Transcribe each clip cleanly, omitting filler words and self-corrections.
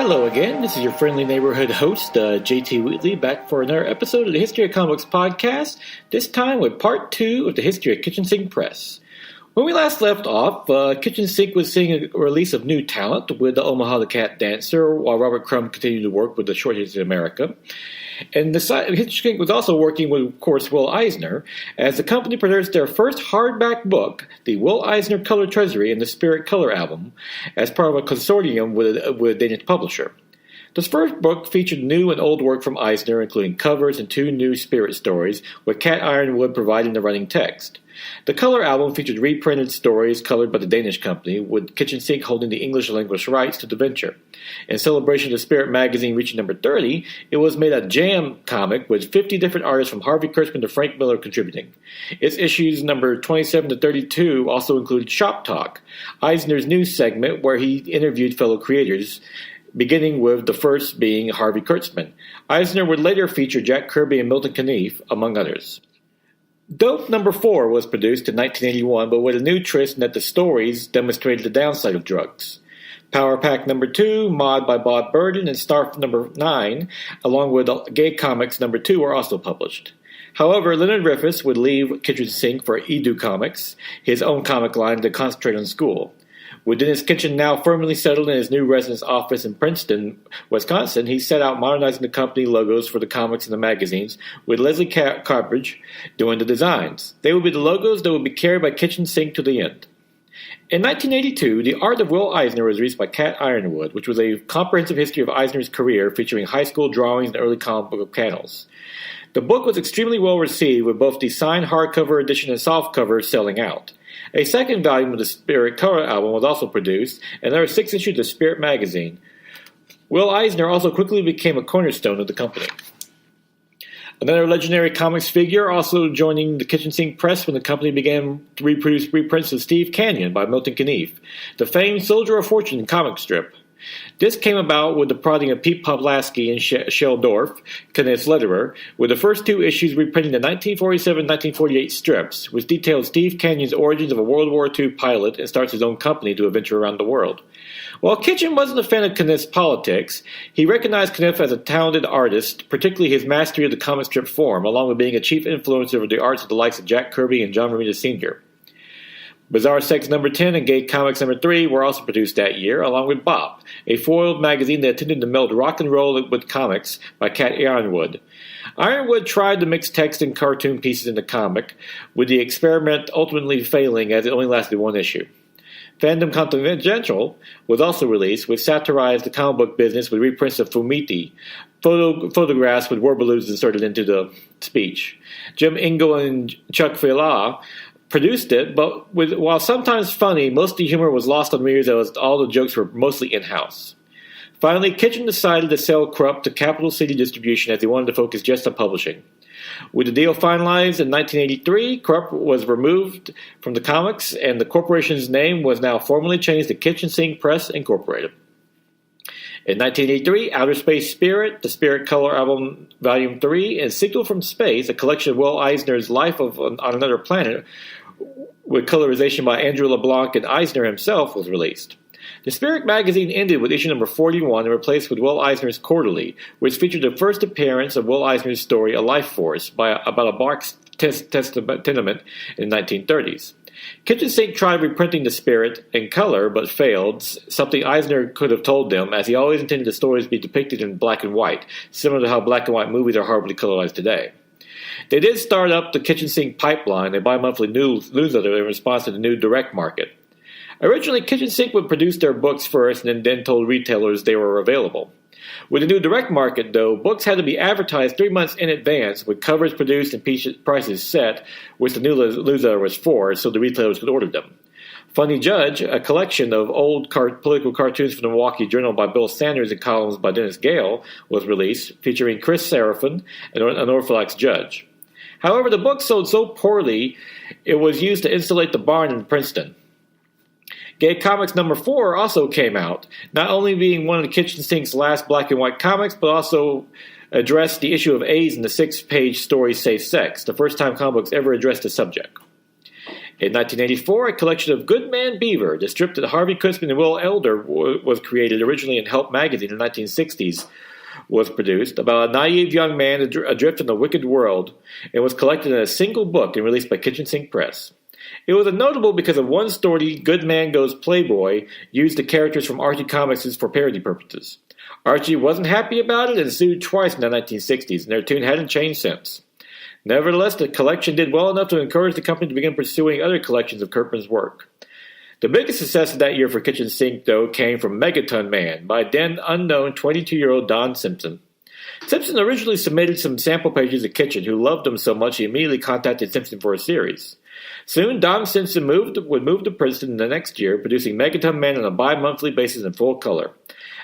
Hello again, this is your friendly neighborhood host, JT Wheatley, back for another episode of the History of Comics podcast, this time with part 2 of the History of Kitchen Sink Press. When we last left off, Kitchen Sink was seeing a release of new talent with the Omaha the Cat Dancer, while Robert Crumb continued to work with the Short History of America. And Kitchen Sink was also working with, of course, Will Eisner, as the company produced their first hardback book, the Will Eisner Color Treasury and the Spirit Color Album, as part of a consortium with a Danish publisher. This first book featured new and old work from Eisner, including covers and 2 new Spirit stories, with Cat Ironwood providing the running text. The color album featured reprinted stories colored by the Danish company, with Kitchen Sink holding the English language rights to the venture. In celebration of the Spirit magazine reaching number 30, it was made a jam comic with 50 different artists from Harvey Kurtzman to Frank Miller contributing. Its issues number 27 to 32 also included Shop Talk, Eisner's news segment where he interviewed fellow creators, beginning with the first being Harvey Kurtzman. Eisner would later feature Jack Kirby and Milton Caniff, among others. Dope number 4 was produced in 1981, but with a new twist in that the stories demonstrated the downside of drugs. Power Pack number 2, Mod by Bob Burden, and Starf number 9, along with Gay Comics number 2, were also published. However, Leonard Riffis would leave Kitchen Sink for Edu Comics, his own comic line, to concentrate on school. With Dennis Kitchen now firmly settled in his new residence office in Princeton, Wisconsin, he set out modernizing the company logos for the comics and the magazines, with Leslie Carbridge doing the designs. They would be the logos that would be carried by Kitchen Sink to the end. In 1982, The Art of Will Eisner was released by Cat Ironwood, which was a comprehensive history of Eisner's career featuring high school drawings and early comic book panels. The book was extremely well received, with both the signed hardcover edition and softcover selling out. A second volume of the Spirit Color Album was also produced, and there were 6 issues of Spirit magazine. Will Eisner also quickly became a cornerstone of the company. Another legendary comics figure also joining the Kitchen Sink Press when the company began to reproduce reprints of Steve Canyon by Milton Caniff, the famed Soldier of Fortune comic strip. This came about with the prodding of Pete Pawlowski and Shel Dorf, Caniff's letterer, with the first 2 issues reprinting the 1947-1948 strips, which detailed Steve Canyon's origins of a World War II pilot and starts his own company to adventure around the world. While Kitchen wasn't a fan of Caniff's politics, he recognized Caniff as a talented artist, particularly his mastery of the comic strip form, along with being a chief influencer of the arts of the likes of Jack Kirby and John Romita Sr. Bizarre Sex number 10 and Gay Comics number 3 were also produced that year, along with Bop, a foiled magazine that attempted to meld rock and roll with comics by Cat Ironwood. Ironwood tried to mix text and cartoon pieces in the comic, with the experiment ultimately failing as it only lasted 1 issue. Fandom Confidential was also released, which satirized the comic book business with reprints of Fumiti, photographs with word balloons inserted into the speech. Jim Ingle and Chuck Villa produced it, but while sometimes funny, most of the humor was lost on readers as all the jokes were mostly in-house. Finally, Kitchen decided to sell Krupp to Capital City Distribution as he wanted to focus just on publishing. With the deal finalized in 1983, Krupp was removed from the comics, and the corporation's name was now formally changed to Kitchen Sink Press Incorporated. In 1983, Outer Space Spirit, the Spirit Color Album Volume 3, and Signal from Space, a collection of Will Eisner's Life on Another Planet, with colorization by Andrew LeBlanc and Eisner himself, was released. The Spirit magazine ended with issue number 41 and replaced with Will Eisner's Quarterly, which featured the first appearance of Will Eisner's story A Life Force about a Bach's tenement in the 1930s. Kitchen Sink tried reprinting the Spirit in color, but failed, something Eisner could have told them, as he always intended the stories to be depicted in black and white, similar to how black and white movies are horribly colorized today. They did start up the Kitchen Sink Pipeline, a bi-monthly newsletter in response to the new direct market. Originally, Kitchen Sink would produce their books first and then told retailers they were available. With the new direct market, though, books had to be advertised 3 months in advance, with covers produced and prices set, which the new newsletter was for, so the retailers could order them. Funny Judge, a collection of old political cartoons from the Milwaukee Journal by Bill Sanders and columns by Dennis Gale, was released, featuring Chris Seraphin and an Orthodox judge. However, the book sold so poorly, it was used to insulate the barn in Princeton. Gay Comics number 4 also came out, not only being one of the Kitchen Sink's last black and white comics, but also addressed the issue of AIDS in the 6-page story Safe Sex, the first time comic books ever addressed the subject. In 1984, a collection of Good Man Beaver, the strip that Harvey Kurtzman and Will Elder was created originally in Help magazine in the 1960s, was produced about a naive young man adrift in a wicked world, and was collected in a single book and released by Kitchen Sink Press. It was notable because of one story, Good Man Goes Playboy, used the characters from Archie comics for parody purposes. Archie wasn't happy about it and sued twice in the 1960s, and their tune hadn't changed since. Nevertheless, the collection did well enough to encourage the company to begin pursuing other collections of Kirkman's work. The biggest success of that year for Kitchen Sink, though, came from Megaton Man by then unknown 22-year-old Don Simpson. Simpson originally submitted some sample pages to Kitchen, who loved them so much he immediately contacted Simpson for a series. Soon, Don Simpson would move to Princeton the next year, producing Megaton Man on a bi-monthly basis in full color.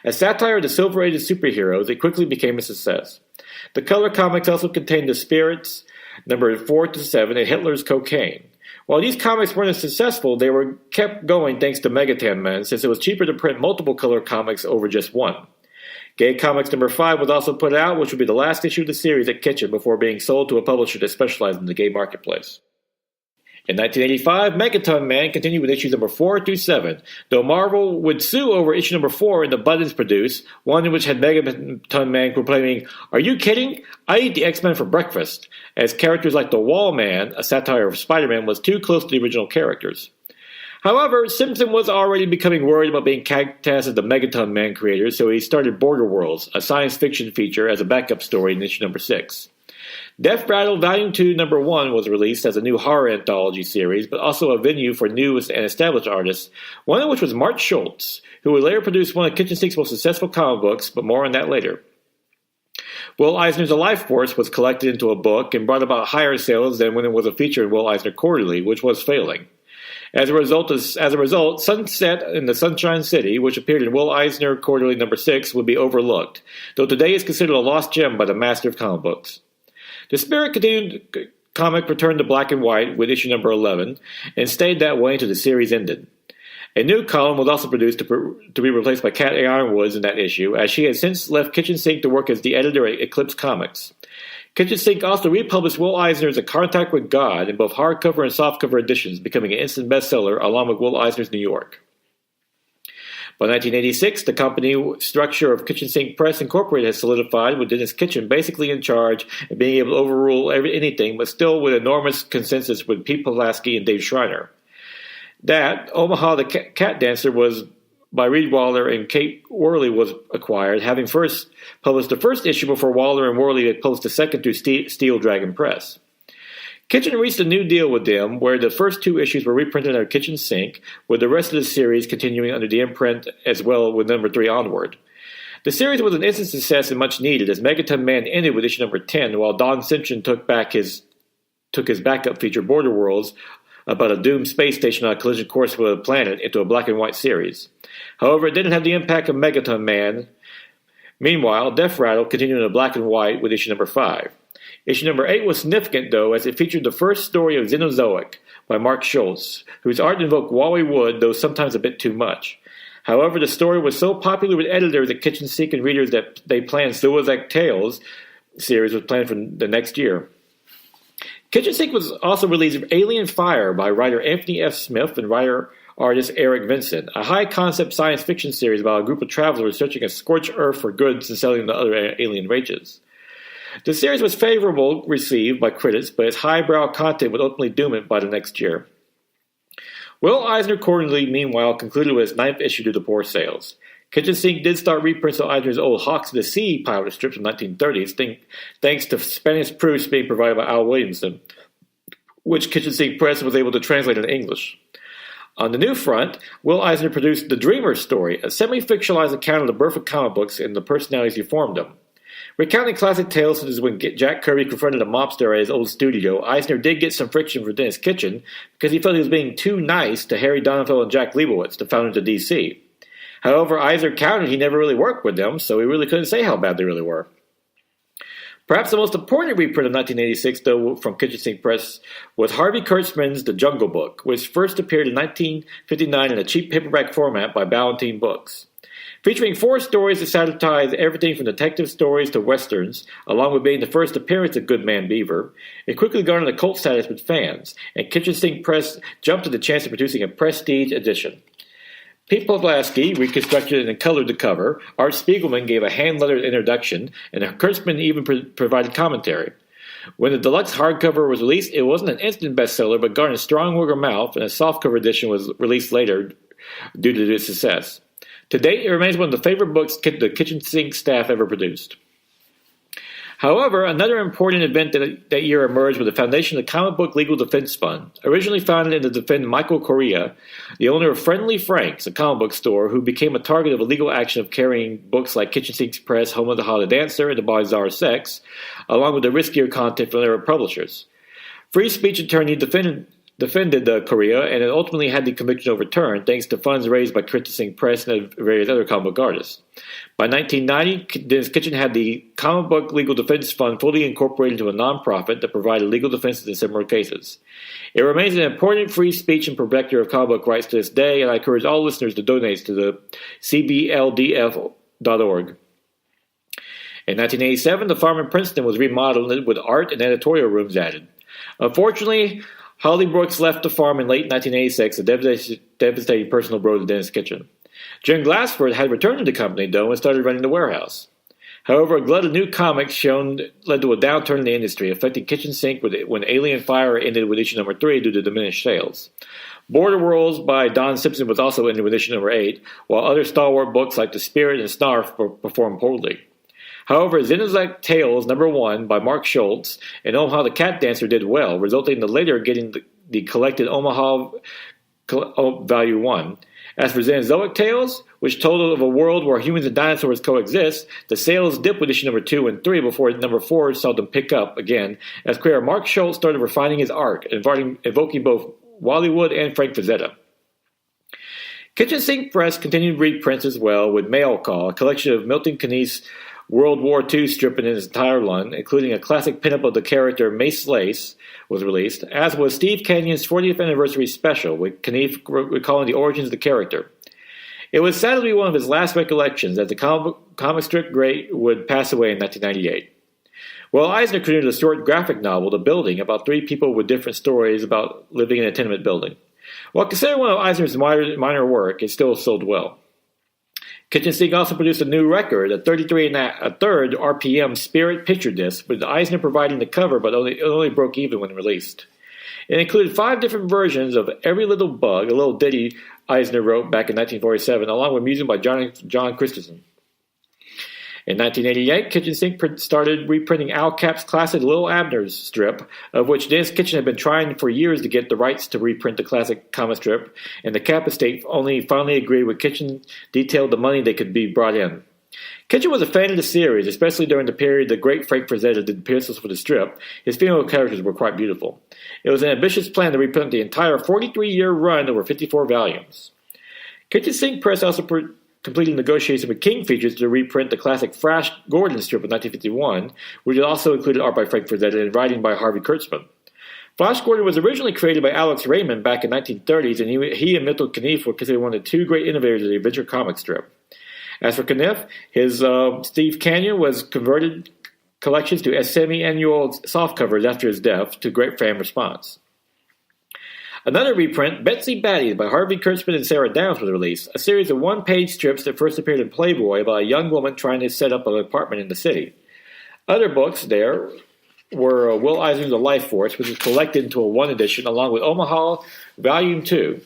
As satire of the Silver Age of superheroes, it quickly became a success. The color comics also contained The Spirits, number 4 to 7, and Hitler's Cocaine. While these comics weren't as successful, they were kept going thanks to Megaton Man, since it was cheaper to print multiple color comics over just one. Gay Comics number 5 was also put out, which would be the last issue of the series at Kitchen before being sold to a publisher that specialized in the gay marketplace. In 1985, Megaton Man continued with issues number 4 through 7, though Marvel would sue over issue number 4 in the Buttons produced, one in which had Megaton Man proclaiming, "Are you kidding? I eat the X-Men for breakfast," as characters like the Wall Man, a satire of Spider-Man, was too close to the original characters. However, Simpson was already becoming worried about being cast as the Megaton Man creator, so he started Border Worlds, a science fiction feature, as a backup story in issue number 6. Death Rattle Volume 2 number 1 was released as a new horror anthology series, but also a venue for new and established artists, one of which was Mark Schultz, who would later produce one of Kitchen Sink's most successful comic books, but more on that later. Will Eisner's A Life Force was collected into a book and brought about higher sales than when it was a feature in Will Eisner Quarterly, which was failing. As a result, Sunset in the Sunshine City, which appeared in Will Eisner Quarterly number 6, would be overlooked, though today is considered a lost gem by the master of comic books. The Spirit continued comic returned to black and white with issue number 11, and stayed that way until the series ended. A new column was also produced to be replaced by Kat Ironwoods in that issue, as she had since left Kitchen Sink to work as the editor at Eclipse Comics. Kitchen Sink also republished Will Eisner's A Contact with God in both hardcover and softcover editions, becoming an instant bestseller along with Will Eisner's New York. By 1986, the company structure of Kitchen Sink Press Incorporated has solidified, with Dennis Kitchen basically in charge and being able to overrule anything, but still with enormous consensus with Pete Pulaski and Dave Schreiner. That, Omaha the Cat Dancer, was by Reed Waller and Kate Worley was acquired, having first published the first issue before Waller and Worley had published the second through Steel Dragon Press. Kitchen reached a new deal with them, where the first 2 issues were reprinted under Kitchen Sink, with the rest of the series continuing under the imprint as well with number 3 onward. The series was an instant success and much needed, as Megaton Man ended with issue number 10, while Don Simpson took his backup feature, Border Worlds, about a doomed space station on a collision course with a planet, into a black and white series. However, it didn't have the impact of Megaton Man. Meanwhile, Death Rattle continued in black and white with issue number 5. Issue number 8 was significant, though, as it featured the first story of Xenozoic by Mark Schultz, whose art invoked Wally Wood, though sometimes a bit too much. However, the story was so popular with editors at Kitchen Sink and readers that they planned Zoozac Tales series was planned for the next year. Kitchen Sink was also released Alien Fire by writer Anthony F. Smith and writer-artist Eric Vincent, a high-concept science fiction series about a group of travelers searching a scorched earth for goods and selling them to other alien races. The series was favorably received by critics, but its highbrow content would ultimately doom it by the next year. Will Eisner Quarterly, meanwhile, concluded with its 9th issue due to poor sales. Kitchen Sink did start reprints of Eisner's old Hawks of the Sea pilot strips from the 1930s, thanks to Spanish proofs being provided by Al Williamson, which Kitchen Sink Press was able to translate into English. On the new front, Will Eisner produced The Dreamer's Story, a semi-fictionalized account of the birth of comic books and the personalities who formed them. Recounting classic tales such as when Jack Kirby confronted a mobster at his old studio, Eisner did get some friction from Dennis Kitchen because he felt he was being too nice to Harry Donenfeld and Jack Leibowitz, the founders of DC. However, Eisner countered he never really worked with them, so he really couldn't say how bad they really were. Perhaps the most important reprint of 1986, though, from Kitchen Sink Press was Harvey Kurtzman's The Jungle Book, which first appeared in 1959 in a cheap paperback format by Ballantine Books. Featuring 4 stories that satirize everything from detective stories to westerns, along with being the first appearance of Goodman Beaver, it quickly garnered a cult status with fans, and Kitchen Sink Press jumped at the chance of producing a prestige edition. Pete Pawlowski reconstructed and colored the cover, Art Spiegelman gave a hand-lettered introduction, and Kurtzman even provided commentary. When the deluxe hardcover was released, it wasn't an instant bestseller, but garnered strong word of mouth, and a softcover edition was released later due to its success. To date, it remains one of the favorite books the Kitchen Sink staff ever produced. However, another important event that year emerged with the foundation of the Comic Book Legal Defense Fund, originally founded to defend Michael Correa, the owner of Friendly Frank's, a comic book store, who became a target of a legal action of carrying books like Kitchen Sink Press, Home of the Holiday Dancer, and The Bizarre Sex, along with the riskier content from their publishers. Free speech attorney defended Correa, and it ultimately had the conviction overturned thanks to funds raised by Kitchen Sink Press and various other comic book artists. By 1990, Dennis Kitchen had the Comic Book Legal Defense Fund fully incorporated into a nonprofit that provided legal defenses in similar cases. It remains an important free speech and protector of comic book rights to this day, and I encourage all listeners to donate to the cbldf.org. In 1987, the farm in Princeton was remodeled with art and editorial rooms added. Unfortunately, Holly Brooks left the farm in late 1986, a devastating personal blow to Dennis Kitchen. Jim Glassford had returned to the company, though, and started running the warehouse. However, a glut of new comics led to a downturn in the industry, affecting Kitchen Sink when Alien Fire ended with issue number 3 due to diminished sales. Border Worlds by Don Simpson was also ended with issue number 8, while other stalwart books like The Spirit and Snarf performed poorly. However, Zinizek Tales No. 1 by Mark Schultz and Omaha the Cat Dancer did well, resulting in the later getting the collected Omaha Value 1. As for Xenozoic Tales, which told of a world where humans and dinosaurs coexist, the sales dipped with issue number 2 and 3 before number 4 saw them pick up again, as creator Mark Schultz started refining his art, evoking both Wally Wood and Frank Frazetta. Kitchen Sink Press continued reprints as well with Mail Call, a collection of Milton Keynes' World War II strip in its entire run, including a classic pinup of the character Mace Lace, was released, as was Steve Canyon's 40th anniversary special, with Knief recalling the origins of the character. It was sadly one of his last recollections, as the comic strip great would pass away in 1998. Will Eisner created a short graphic novel, The Building, about 3 people with different stories about living in a tenement building. While considered one of Eisner's minor work, it still sold well. Kitchen Sink also produced a new record, a 33 1/3 RPM Spirit picture disc, with Eisner providing the cover, but it only broke even when released. It included 5 different versions of Every Little Bug, a little ditty Eisner wrote back in 1947, along with music by John Christensen. In 1988, Kitchen Sink started reprinting Al Cap's classic Little Abner's strip, of which Dennis Kitchen had been trying for years to get the rights to reprint the classic comic strip, and the Cap estate only finally agreed with Kitchen detailed the money they could be brought in. Kitchen was a fan of the series, especially during the period the great Frank Frazetta did the pencils for the strip. His female characters were quite beautiful. It was an ambitious plan to reprint the entire 43-year run over 54 volumes. Kitchen Sink Press also completed negotiations with King Features to reprint the classic Flash Gordon strip of 1951, which also included art by Frank Frazetta and writing by Harvey Kurtzman. Flash Gordon was originally created by Alex Raymond back in the 1930s, and he and Milton Knief were considered one of the 2 great innovators of the adventure comic strip. As for Knief, his Steve Canyon was converted collections to semi-annual softcovers after his death, to great fan response. Another reprint, Betsy Baddies by Harvey Kurtzman and Sarah Downs, was released, a series of 1-page strips that first appeared in Playboy about a young woman trying to set up an apartment in the city. Other books there were Will Eisner's The Life Force, which was collected into a 1 edition, along with Omaha Volume 2.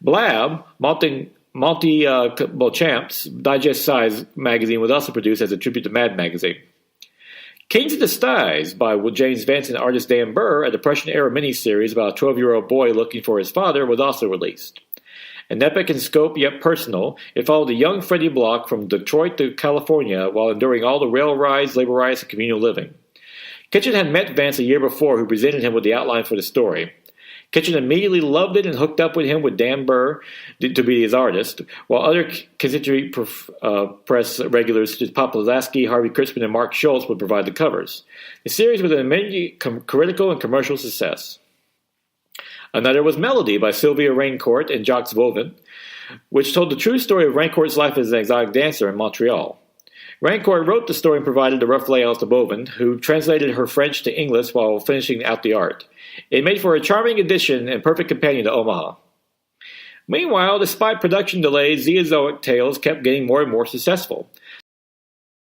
Blab, Monty Beauchamp's digest-size magazine, was also produced as a tribute to Mad Magazine. Kings of Disguise by James Vance and artist Dan Burr, a Depression-era miniseries about a 12-year-old boy looking for his father, was also released. An epic in scope yet personal, it followed the young Freddie Block from Detroit to California while enduring all the rail rides, labor riots, and communal living. Kitchen had met Vance a year before, who presented him with the outline for the story. Kitchen immediately loved it and hooked up with him with Dan Burr to be his artist, while other Kitchen Press regulars such as Pop Pawlowski, Harvey Kurtzman, and Mark Schultz would provide the covers. The series was an immediate critical and commercial success. Another was Melody by Sylvia Raincourt and Jacques Vauban, which told the true story of Rancourt's life as an exotic dancer in Montreal. Rancourt wrote the story and provided the rough layouts to Bovin, who translated her French to English while finishing out the art. It made for a charming addition and perfect companion to Omaha. Meanwhile, despite production delays, Zeozoic Tales kept getting more and more successful.